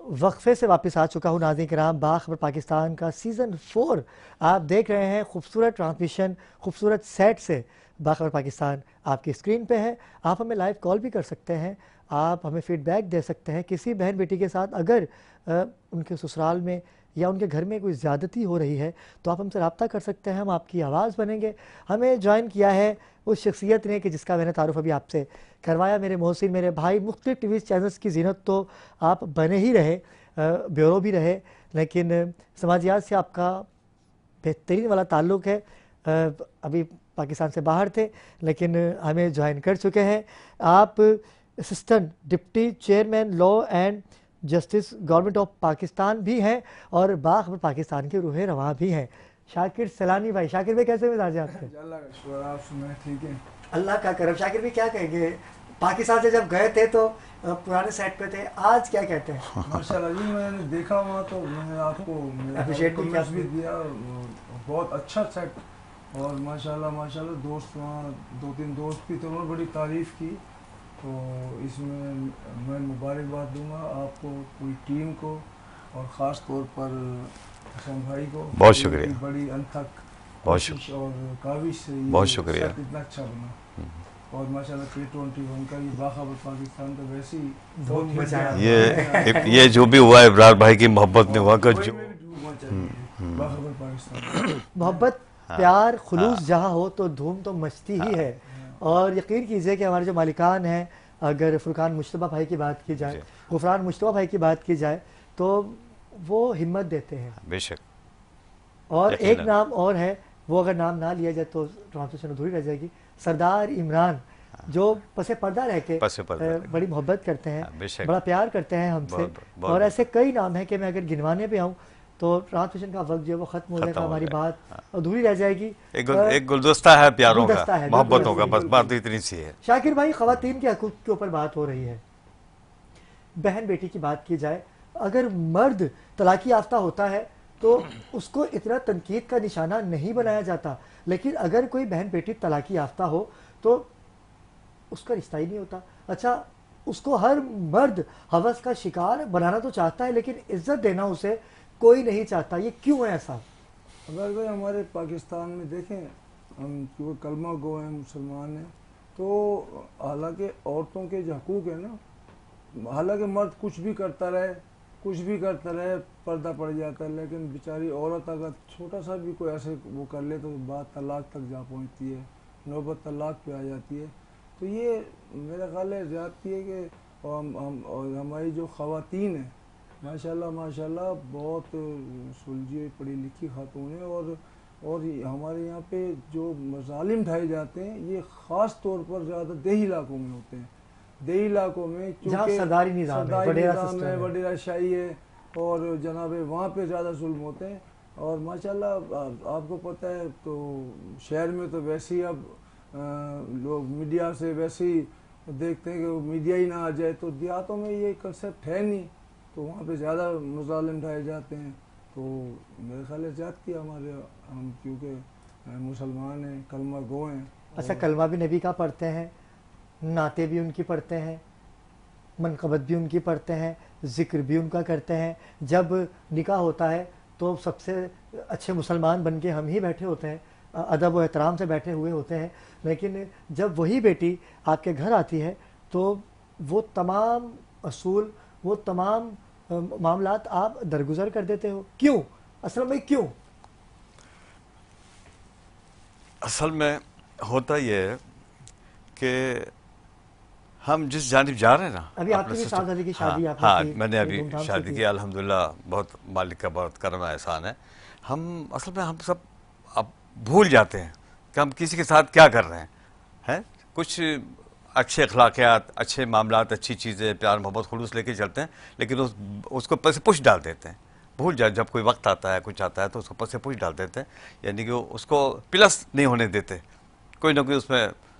وقفے سے واپس آ چکا ہوں ناظرین کرام، باخبر پاکستان کا سیزن 4 آپ دیکھ رہے ہیں۔ خوبصورت ٹرانسمیشن، خوبصورت سیٹ سے باخبر پاکستان آپ کی اسکرین پہ ہے۔ آپ ہمیں لائیو کال بھی کر سکتے ہیں، آپ ہمیں فیڈ بیک دے سکتے ہیں۔ کسی بہن بیٹی کے ساتھ اگر ان کے سسرال میں یا ان کے گھر میں کوئی زیادتی ہو رہی ہے تو آپ ہم سے رابطہ کر سکتے ہیں، ہم آپ کی آواز بنیں گے۔ ہمیں جوائن کیا ہے اس شخصیت نے کہ جس کا میں نے تعارف ابھی آپ سے کروایا، میرے محسن، میرے بھائی۔ مختلف ٹی وی چینلز کی زینت تو آپ بنے ہی رہے، بیورو بھی رہے، لیکن سماجیات سے آپ کا بہترین والا تعلق ہے۔ ابھی پاکستان سے باہر تھے لیکن ہمیں جوائن کر چکے ہیں۔ آپ assistant deputy chairman law and justice government of Pakistan بھی ہیں اور باخبر پاکستان کے روح رواں بھی ہیں۔ شاکر سیلانی بھائی، شاکر بھائی کیسے مزاج ہیں آپ کے؟ اللہ کا شکر، آپ سنائیں ٹھیک ہے؟ اللہ کا کرم۔ شاکر بھائی کیا کہیں گے، پاکستان سے جب گئے تھے تو پرانے سیٹ پہ تھے، آج کیا کہتے ہیں؟ ماشاءاللہ جی، میں نے دیکھا وہاں تو میں نے آپ کو اپریشیٹ بھی دیا، بہت اچھا سیٹ، اور ماشاءاللہ دوست وہاں 2-3 دوست بھی تھے، انہوں نے بڑی تعریف کی، تو اس میں میں مبارکباد دوں گا آپ کو، پوری ٹیم کو، اور خاص طور پر حسن بھائی کو۔ بہت شکریہ، بڑی انتھک بہت کوشش اور کاوش سے بہت یہ شکریہ، سیٹ اتنا اچھا بنا، اور ماشاءاللہ K21 کا یہ باخبر پاکستان کا ویسے ہی دھوم مچایا۔ یہ جو بھی ہوا ہے ابرار بھائی کی محبت میں ہوا کر جو باخبر پاکستان محبت، پیار، خلوص جہاں ہو تو دھوم تو مچتی ہی ہے۔ اور یقین کیجئے کہ ہمارے جو مالکان ہیں، اگر فرقان مجتبیٰ بھائی کی بات کی جائے، غفران مجتبیٰ بھائی کی بات کی جائے، تو وہ ہمت دیتے ہیں۔ بے شک۔ اور ایک نام اور ہے، وہ اگر نام نہ لیا جائے تو ٹرانسلیشن ادھوری رہ جائے گی، سردار عمران، جو پس پردہ رہ کے بڑی محبت کرتے ہیں، بڑا پیار کرتے ہیں ہم سے۔ اور ایسے کئی نام ہیں کہ میں اگر گنوانے پہ آؤں تو ٹرانسلیشن کا وقت جو ہے وہ ختم ہو جائے گا، ہماری بات ادھوری رہ جائے گی۔ ایک گلدستہ ہے پیاروں کا، محبتوں کا، بس بات اتنی سی ہے۔ شاکر بھائی، خواتین کے حقوق کے اوپر بات ہو رہی ہے، بہن بیٹی کی بات کی جائے، اگر مرد طلاق یافتہ ہوتا ہے تو اس کو اتنا تنقید کا نشانہ نہیں بنایا جاتا، لیکن اگر کوئی بہن بیٹی طلاق یافتہ ہو تو اس کا رشتہ ہی نہیں ہوتا۔ اچھا، اس کو ہر مرد ہوس کا شکار بنانا تو چاہتا ہے لیکن عزت دینا اسے کوئی نہیں چاہتا، یہ کیوں ہے ایسا؟ اگر بھائی ہمارے پاکستان میں دیکھیں، ہم کیونکہ کلمہ گو ہیں، مسلمان ہیں، تو حالانکہ عورتوں کے جو حقوق ہیں نا، حالانکہ مرد کچھ بھی کرتا رہے پردہ پڑ جاتا ہے، لیکن بیچاری عورت اگر چھوٹا سا بھی کوئی ایسے وہ کر لے تو بات طلاق تک جا پہنچتی ہے، نوبت طلاق پہ آ جاتی ہے۔ تو یہ میرا خیال ہے زیادتی ہے کہ ہماری جو خواتین ہیں ماشاءاللہ بہت سلجھی پڑھی لکھی خاتون ہیں، اور ہمارے یہاں پہ جو مظالم ڈھائے جاتے ہیں یہ خاص طور پر زیادہ دیہی علاقوں میں ہوتے ہیں۔ دیہی علاقوں میں چونکہ سرداری نظام ہے، وڈیرہ شاہی ہے، اور جناب وہاں پہ زیادہ ظلم ہوتے ہیں، اور ماشاءاللہ آپ کو پتہ ہے تو شہر میں تو ویسے ہی اب لوگ میڈیا سے ویسے ہی دیکھتے ہیں کہ میڈیا ہی نہ آ جائے، تو دیہاتوں میں یہ کنسیپٹ ہے نہیں، تو وہاں پہ زیادہ مظالم ڈھائے جاتے ہیں۔ تو میرے خیال ہے زیادتی ہمارے، ہم کیونکہ مسلمان ہیں، کلمہ گو ہیں۔ اچھا، کلمہ بھی نبی کا پڑھتے ہیں، نعتیں بھی ان کی پڑھتے ہیں، منقبت بھی ان کی پڑھتے ہیں، ذکر بھی ان کا کرتے ہیں، جب نکاح ہوتا ہے تو سب سے اچھے مسلمان بن کے ہم ہی بیٹھے ہوتے ہیں، ادب و احترام سے بیٹھے ہوئے ہوتے ہیں، لیکن جب وہی بیٹی آپ کے گھر آتی ہے تو وہ تمام اصول، وہ تمام معاملات آپ درگزر کر دیتے ہو، کیوں؟ اصل میں کیوں؟ اصل میں ہوتا یہ ہے کہ ہم جس جانب جا رہے ہیں نا، ابھی آپ کی شادی کی شادی آپ ہاں میں نے ابھی شادی کی، الحمدللہ، بہت مالک کا بہت کرم احسان ہے۔ ہم اصل میں ہم سب اب بھول جاتے ہیں کہ ہم کسی کے ساتھ کیا کر رہے ہیں، کچھ اچھے اخلاقیات، اچھے معاملات، اچھی چیزیں، پیار محبت خلوص لے کے چلتے ہیں، لیکن اس کو پس پش ڈال دیتے ہیں، بھول جائے جب کوئی وقت آتا ہے، کچھ آتا ہے تو اس کو پس پش ڈال دیتے ہیں، یعنی کہ اس کو پلس نہیں ہونے دیتے، کوئی نہ کوئی اس میں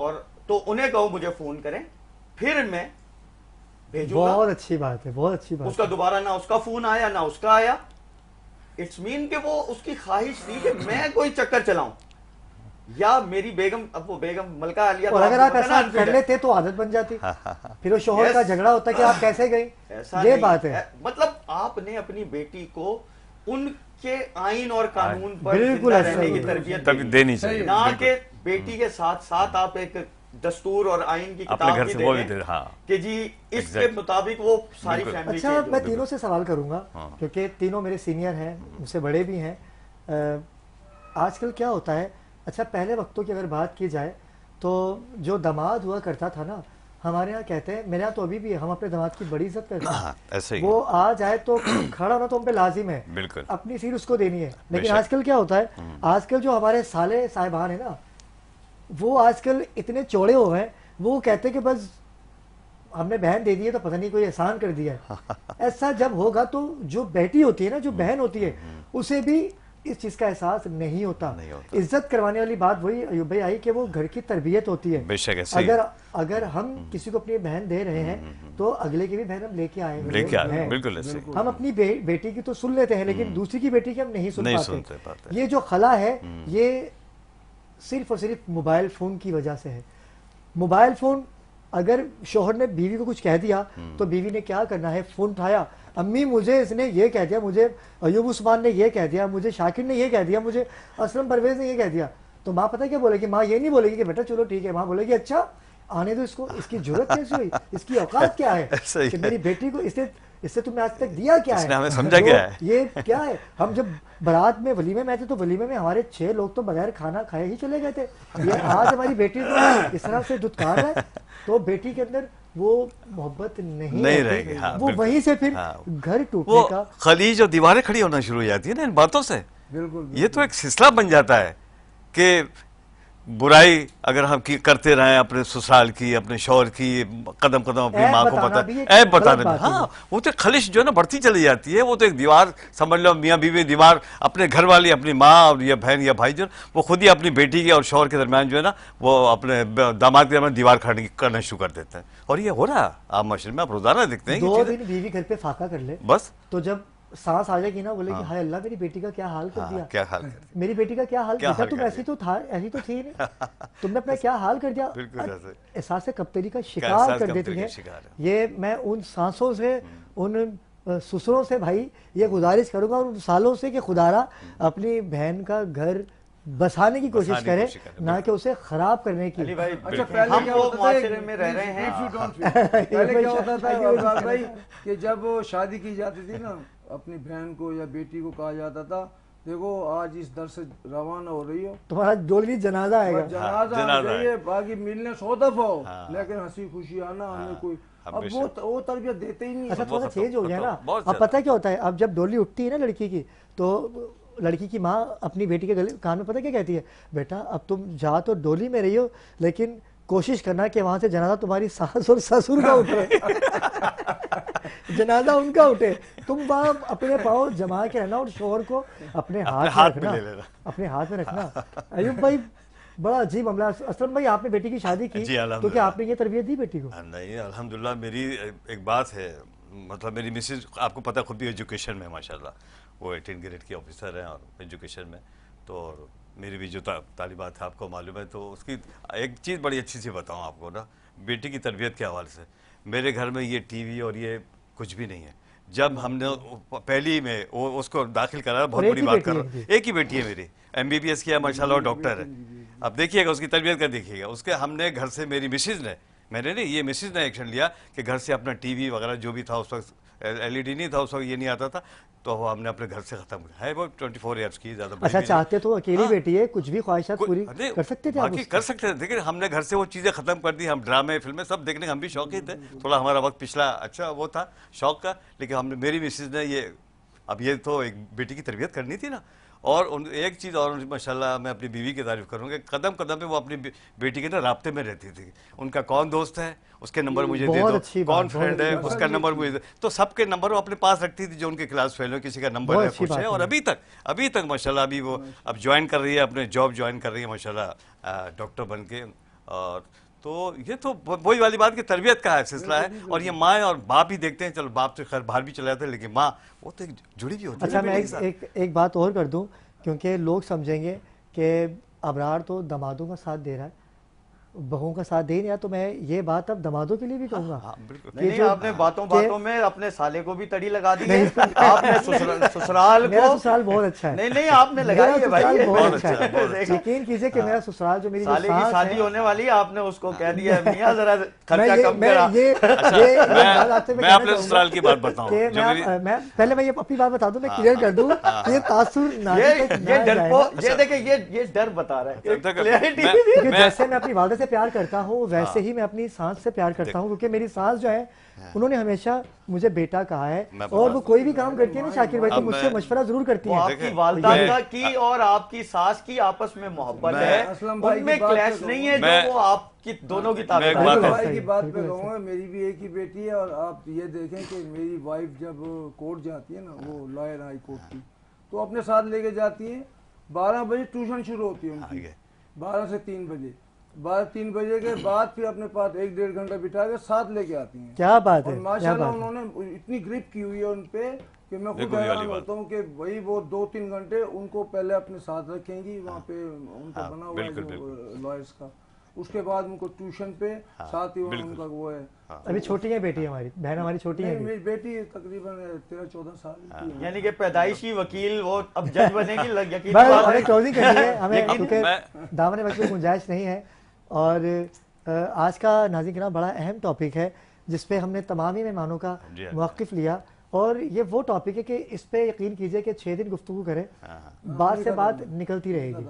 اور تو انہیں کہو مجھے فون کریں, پھر میں بھیجوں گا. بہت اچھی بات ہے, بہت اچھی اس بات کا ہے. دوبارہ نہ اس کا فون آیا نہ اس کا آیا. اٹس مین کہ وہ اس کی خواہش تھی کہ میں کوئی چکر چلاؤں, یا میری بیگم, اب وہ بیگم ملکہ عالیہ, اور اگر آپ ایسا کر لیتے تو عادت بن جاتی, پھر وہ شوہر کا جھگڑا ہوتا کہ آپ کیسے گئی. یہ بات ہے. مطلب آپ نے اپنی بیٹی کو ان کے آئین اور قانون پر بالکل زندہ ایسا رہنے ہی کی ہے. تربیت دینی چاہیے, نہ کہ بیٹی کے ساتھ ساتھ آپ ایک دستور اور آئین کی اپنے کتاب گھر بھی سے وہ بھی دے دے, دیں ہاں کہ جی اس کے مطابق وہ ساری فیملی اچھا چینج میں ہو. تینوں سے سوال کروں گا کیونکہ تینوں میرے سینئر ہیں, مجھ سے بڑے بھی ہیں. آج کل کیا ہوتا ہے, اچھا پہلے وقتوں کی اگر بات کی جائے تو جو داماد ہوا کرتا تھا نا, ہمارے یہاں کہتے ہیں, میرے یہاں تو ابھی بھی ہے, ہم اپنے داماد کی بڑی عزت کرتے ہیں. ایسے ہی وہ آ جائے تو کھڑا ہونا تو ہم پہ لازم ہے, بالکل. اپنی سیٹ اس کو دینی ہے. لیکن شک. آج کل کیا ہوتا ہے, آج کل جو ہمارے سالے صاحبان ہیں نا, وہ آج کل اتنے چوڑے ہو گئے, وہ کہتے ہیں کہ بس ہم نے بہن دے دی ہے تو پتہ نہیں کوئی احسان کر دیا ہے. ایسا جب ہوگا تو جو بیٹی ہوتی ہے نا, جو بہن ہوتی ہے, اسے بھی اس چیز کا احساس نہیں ہوتا. عزت کروانے والی بات وہی ایوب بھائی آئی کہ وہ گھر کی تربیت ہوتی ہے. بے شک ایسے ہی. اگر ہم کسی کو اپنی بہن دے رہے ہیں تو اگلے کی بھی بہن ہم لے کے آئے ہیں. بالکل ایسے ہی. ہم اپنی بیٹی کی تو سن لیتے ہیں لیکن دوسری کی بیٹی کی ہم نہیں سن پاتے. یہ جو خلا ہے یہ صرف اور صرف موبائل فون کی وجہ سے ہے. موبائل فون, اگر شوہر نے بیوی کو کچھ کہہ دیا تو بیوی نے کیا کرنا ہے, فون اٹھایا, امی مجھے اس نے یہ کہہ دیا, مجھے ایوب عثمان نے یہ کہہ دیا, مجھے شاکر نے یہ کہہ دیا, مجھے اسلم پرویز نے یہ کہہ دیا. تو ماں پتہ کیا بولے گی, ماں یہ نہیں بولے گی کہ بیٹا چلو ٹھیک ہے, ماں بولے گی اچھا آنے دو اس کو, اس کی جرت کیسی ہوئی, اس کی اوقات کیا ہے کہ میری بیٹی کو اس سے تم نے آج تک دیا کیا ہے, ہمیں سمجھا کیا ہے, یہ کیا ہے. ہم جب بارات میں ولیمے میں تھے تو ولیمے میں ہمارے 6 لوگ تو بغیر کھانا کھائے ہی چلے گئے تھے. یہ آج ہماری بیٹی کو اس طرح سے دھتکار ہے تو بیٹی کے اندر وہ محبت نہیں رہے گی. وہ وہیں سے پھر گھر ٹوٹنے وہ کا خلیج اور دیواریں کھڑی ہونا شروع ہو جاتی ہیں نا ان باتوں سے. بالکل یہ تو ایک سلسلہ بن جاتا ہے کہ برائی اگر ہم کرتے رہیں اپنے سسرال کی, اپنے شوہر کی, قدم قدم اپنی ماں کو بتا, عیب بتانے میں, ہاں وہ تو خلش جو ہے نا بڑھتی چلی جاتی ہے. وہ تو ایک دیوار سمجھ لو, میاں بیوی دیوار, اپنے گھر والی اپنی ماں اور یا بہن یا بھائی جو وہ خود ہی اپنی بیٹی کے اور شوہر کے درمیان جو ہے نا وہ اپنے داماد کے درمیان دیوار کھڑی کرنا شروع کر دیتے ہیں. اور یہ ہو رہا ہے آپ معاشرے میں, آپ روزانہ دیکھتے ہیں. 2 دن بیوی گھر پہ فاقہ کر لے بس تو جب سانس آ جائے گی نا, بولے گی ہائے اللہ میری بیٹی کا کیا حال کر دیا, کیا حال کر میری بیٹی کا کیا حال کیا, تم ایسی تو تھی نہیں, تم نے اپنا کیا حال کر دیا. احساس کبتری کا شکار کر دیتی ہیں. یہ میں ان سانسوں سے, ان سسروں سے بھائی یہ گزارش کروں گا, اور ان سالوں سے کہ خدارا اپنی بہن کا گھر بسانے کی کوشش کریں, نہ کہ اسے خراب کرنے کی. ہم وہ معاشرے میں رہ رہے ہیں. پہلے کیا ہوتا تھا بھائی کہ جب شادی کی جاتی تھی نا, اپنی بہن کو یا بیٹی کو کہا جاتا تھا دیکھو آج اس در سے روانہ ہو رہی ہو, تمہارا ڈولی جنازہ آئے گا, جنازہ جائیے, باقی ملنے 100 دفعہ ہو, لیکن ہنسی خوشی آنا ہمیں کوئی, اب وہ تربیت دیتے ہی نہیں. اچھا تھوڑا چینج ہو گیا نا. اب پتہ کیا ہوتا ہے, اب جب ڈولی اٹھتی ہے نا لڑکی کی, تو لڑکی کی ماں اپنی بیٹی کے کان میں پتہ کیا کہتی ہے, بیٹا اب تم جا تو ڈولی میں رہی ہو لیکن کوشش کرنا کہ وہاں سے جنازہ تمہاری ساس اور سسر کا اٹھے, جنازہ ان کا اٹھے, تم وہاں اپنے پاؤں جما کے رہنا اور شوہر کو اپنے ہاتھ میں رکھنا. ایوب بھائی بڑا عجیب معاملہ. اسلم بھائی آپ نے بیٹی کی شادی کی تو کیا آپ نے یہ تربیت دی بیٹی کو؟ نہیں الحمدللہ. میری ایک بات ہے, مطلب میری مسز آپ کو پتہ خود بھی ایجوکیشن میں ماشاءاللہ, وہ 18 گریڈ کی آفیسر ہیں اور ایجوکیشن میں, تو میری بھی جو طالبات ہے آپ کو معلوم ہے. تو اس کی ایک چیز بڑی اچھی سی بتاؤں آپ کو نا, بیٹی کی تربیت کے حوالے سے. میرے گھر میں یہ ٹی وی اور یہ کچھ بھی نہیں ہے. جب ہم نے پہلی میں اس کو داخل کرا, بہت بڑی بات کر رہا ہوں, ایک ہی بیٹی ہے میری, MBBS کیا ماشاءاللہ, اور ڈاکٹر ہے. اب دیکھیے گا اس کی تربیت کا, دیکھیے گا اس کے, ہم نے گھر سے, میری مسز نے, میں نے نہیں, یہ مسز نے ایکشن لیا کہ گھر سے اپنا ٹی وی وغیرہ جو بھی تھا اس وقت, LED نہیں تھا اس وقت, یہ نہیں آتا تھا, تو وہ ہم نے اپنے گھر سے ختم کیا ہے. وہ 24 ایئرس کی, زیادہ بڑی. اچھا چاہتے تو اکیلی بیٹی ہے, کچھ بھی خواہشات پوری کر سکتے تھے, باقی کر سکتے تھے. دیکھیں ہم نے گھر سے وہ چیزیں ختم کر دی. ہم ڈرامے فلمیں سب دیکھنے کے ہم بھی شوقی تھے, تھوڑا ہمارا وقت پچھلا اچھا وہ تھا شوق کا, لیکن ہم نے, میری مسز نے یہ, اب یہ تو ایک بیٹی کی تربیت کرنی تھی نا. اور ایک چیز اور ماشاءاللہ میں اپنی بیوی کی تعریف کروں گا, قدم قدم پہ وہ اپنی بیٹی کے نا رابطے میں رہتی تھی. ان کا کون دوست ہے اس کے نمبر مجھے دے دو, کون فرینڈ ہے اس کا نمبر مجھے دے, تو سب کے نمبر وہ اپنے پاس رکھتی تھی جو ان کے کلاس فیل ہو, کسی کا نمبر ہے کچھ ہے. اور ابھی تک ماشاءاللہ ابھی وہ اب جوائن کر رہی ہے, اپنے جاب جوائن کر رہی ہے ماشاءاللہ, ڈاکٹر بن کے. اور تو یہ تو وہی والی بات کہ تربیت کا ہے سلسلہ ہے, اور یہ ماں اور باپ ہی دیکھتے ہیں, چلو باپ تو خیر باہر بھی چلے جاتے ہیں, لیکن ماں وہ تو جڑی بھی ہوتی ہے. اچھا میں ایک بات اور کر دوں, کیونکہ لوگ سمجھیں گے کہ ابرار تو دامادوں کا ساتھ دے رہا ہے, بہوؤں کا ساتھ دے نہیں رہا, تو میں یہ بات اب دامادوں کے لیے بھی کہوں گا. نہیں, آپ نے باتوں میں اپنے سالے کو بھی تڑی لگا دی ہے, آپ نے سسرال میرا کو, سسرال بہت اچھا ہے, نہیں آپ نے لگائی ہے بھائی, بہت اچھا ہے. یقین کیجئے کہ میرا سسرال جو میری سالے کی سانس شادی ہے, ہونے والی ہے, آپ نے اس کو کہہ دیا ہے میاں ذرا خرچہ کم کرا. میں اپنے سسرال کی بات بتاؤں پہلے میں یہ اپنی بات بتا دوں, میں کلیئر کر دوں, یہ تاثر یہ دیکھیں یہ ڈر بتا رہا ہے. جیسے میں اپنی والدہ سے پیار کرتا ہوں ویسے ہی میں اپنی سانس سے پیار کرتا ہوں, کیونکہ میری سانس جو ہے انہوں نے ہمیشہ مجھے بیٹا کہا ہے, اور وہ کوئی بھی کام کرتی ہے نا شاکر بھائی تو مجھ سے مشورہ ضرور کرتی ہیں. آپ کی والدہ کی اور آپ کی ساس کی آپس میں محبت ہے, ان میں کلیش نہیں ہے جو وہ آپ کی دونوں کی بھائی کی بات پہ کہوں گا. میری بھی ایک ہی بیٹی ہے, اور آپ یہ دیکھیں کہ میری وائف جب کورٹ جاتی ہے نا, وہ لائر ہائی کورٹ کی, تو اپنے ساتھ لے کے جاتی ہے. 12 بجے ٹیوشن شروع ہوتی ہے ان کی, 12 سے 3 بجے. 3 بجے کے بعد پھر اپنے پاس 1-1.5 گھنٹہ بٹھا کے ساتھ لے کے آتی ہیں. کیا بات ہے, اور ماشاءاللہ انہوں نے اتنی گرپ کی ہوئی ہے ان پہ کہ میں خود حیران ہوتا ہوں کہ وہی وہ 2-3 گھنٹے ان کو پہلے اپنے ساتھ رکھیں گی, وہاں پہ ان کا بنا ہوا ہے جو لائرس کا, اس کے بعد ان کو ٹیوشن پہ ساتھ ہی ان کا وہ ہے. ابھی چھوٹی ہے بیٹی ہماری, بہن ہماری چھوٹی ہے, میری بیٹی تقریباً 13-14 سال کی ہے. یعنی کہ پیدائشی وکیل, وہ اب جج بنے گی. یقین ہمیں کلوزنگ کرنی ہے, ہمیں کیونکہ دامن وقت میں گنجائش نہیں ہے. اور آج کا ناظرین کرام بڑا اہم ٹاپک ہے جس پہ ہم نے تمام ہی مہمانوں کا موقف لیا, اور یہ وہ ٹاپک ہے کہ اس پہ یقین کیجئے کہ 6 دن گفتگو کریں, بات سے بات نکلتی رہے گی.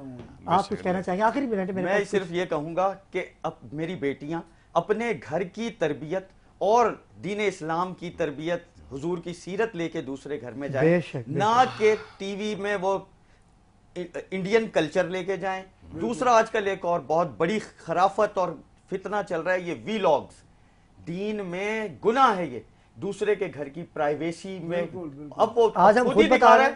آپ کچھ کہنا چاہیں گے آخری منٹ میں؟ میں صرف یہ کہوں گا کہ اب میری بیٹیاں اپنے گھر کی تربیت اور دین اسلام کی تربیت, حضور کی سیرت لے کے دوسرے گھر میں جائیں, نہ کہ ٹی وی میں وہ انڈین کلچر لے کے جائیں. دوسرا آج کل ایک اور بہت بڑی خرافت اور فتنہ چل رہا ہے, یہ ویلاگز. دین میں گناہ ہے یہ, دوسرے کے گھر کی پرائیویسی میں. اب وہ خود ہی دکھا رہا ہے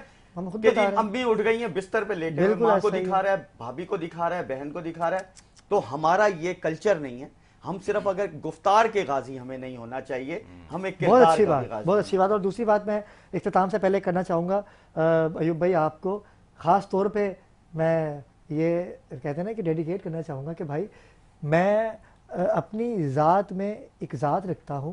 کہ جی امی اٹھ گئی ہیں بستر پہ لیٹے ہوئے, ماں کو دکھا رہا ہے, بھابھی کو دکھا رہا ہے, بہن کو دکھا رہا ہے. تو ہمارا یہ کلچر نہیں ہے. ہم صرف اگر گفتار کے غازی ہمیں نہیں ہونا چاہیے, ہمیں کردار کا غازی. بہت اچھی بات. اور دوسری بات میں اختتام سے پہلے کرنا چاہوں گا ایوب بھائی, آپ کو خاص طور پہ میں یہ کہتے ہیں نا کہ ڈیڈیکیٹ کرنا چاہوں گا کہ بھائی میں اپنی ذات میں ایک ذات رکھتا ہوں,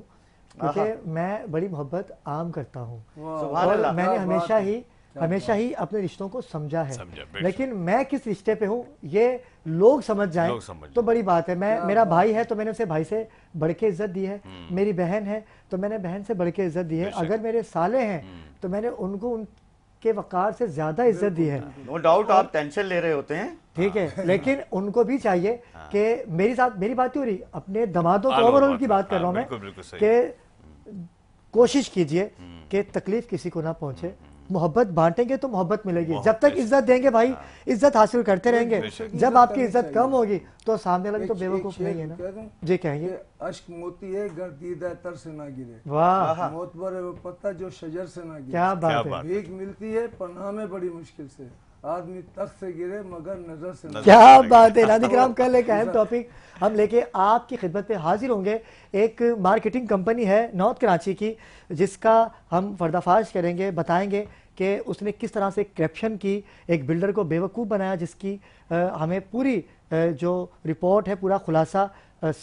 کیونکہ میں بڑی محبت عام کرتا ہوں, اور میں نے ہمیشہ ہی اپنے رشتوں کو سمجھا ہے. لیکن میں کس رشتے پہ ہوں یہ لوگ سمجھ جائیں تو بڑی بات ہے. میرا بھائی ہے تو میں نے اسے بھائی سے بڑھ کے عزت دی ہے, میری بہن ہے تو میں نے بہن سے بڑھ کے عزت دی ہے, اگر میرے سالے ہیں تو میں نے ان کو ان کے وقار سے زیادہ عزت دی ہے. نو ڈاؤٹ آپ ٹینشن لے رہے ہوتے ہیں, ٹھیک ہے, لیکن ان کو بھی چاہیے کہ میری بات ہو رہی, اپنے دمادوں کو اوور آل کی بات کر رہا ہوں میں, کہ کوشش کیجئے کہ تکلیف کسی کو نہ پہنچے. محبت بانٹیں گے تو محبت ملے گی, جب تک عزت دیں گے بھائی عزت حاصل کرتے رہیں گے. جب آپ کی عزت کم ہوگی تو سامنے والا بھی تو بے وقوف نہیں ہے نا. جی کہیں گے. اشک موتی ہے گر دیدہ تر سے نہ گرے, واہ معتبر ہے وہ پتہ جو شجر سے نہ گرے. کیا بات ہے, بھیک ملتی ہے پناہ میں بڑی مشکل سے, آدمی تخت سے گرے مگر نظر سے نہ. کیا بات ہے. ناظرین کرام کل ایک اہم ٹاپک ہم لے کے آپ کی خدمت پہ حاضر ہوں گے. ایک مارکیٹنگ کمپنی ہے نارتھ کراچی کی, جس کا ہم پردہ فاش کریں گے, بتائیں گے کہ اس نے کس طرح سے کرپشن کی, ایک بلڈر کو بیوقوف بنایا, جس کی ہمیں پوری جو رپورٹ ہے, پورا خلاصہ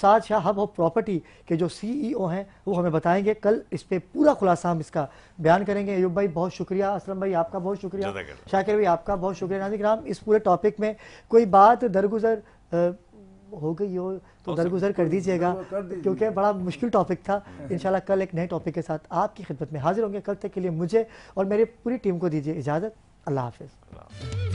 سعد شاہ ہب آف پراپرٹی کے جو CEO ہیں وہ ہمیں بتائیں گے. کل اس پہ پورا خلاصہ ہم اس کا بیان کریں گے. ایوب بھائی بہت شکریہ, اسلم بھائی آپ کا بہت شکریہ, شاکر بھائی آپ کا بہت شکریہ. ناظرین کرام اس پورے ٹاپک میں کوئی بات درگزر ہو گئی ہو تو درگزر کر دیجئے گا, کیونکہ بڑا مشکل ٹاپک تھا. انشاءاللہ کل ایک نئے ٹاپک کے ساتھ آپ کی خدمت میں حاضر ہوں گے. کل تک کے لیے مجھے اور میری پوری ٹیم کو دیجئے اجازت. اللہ حافظ.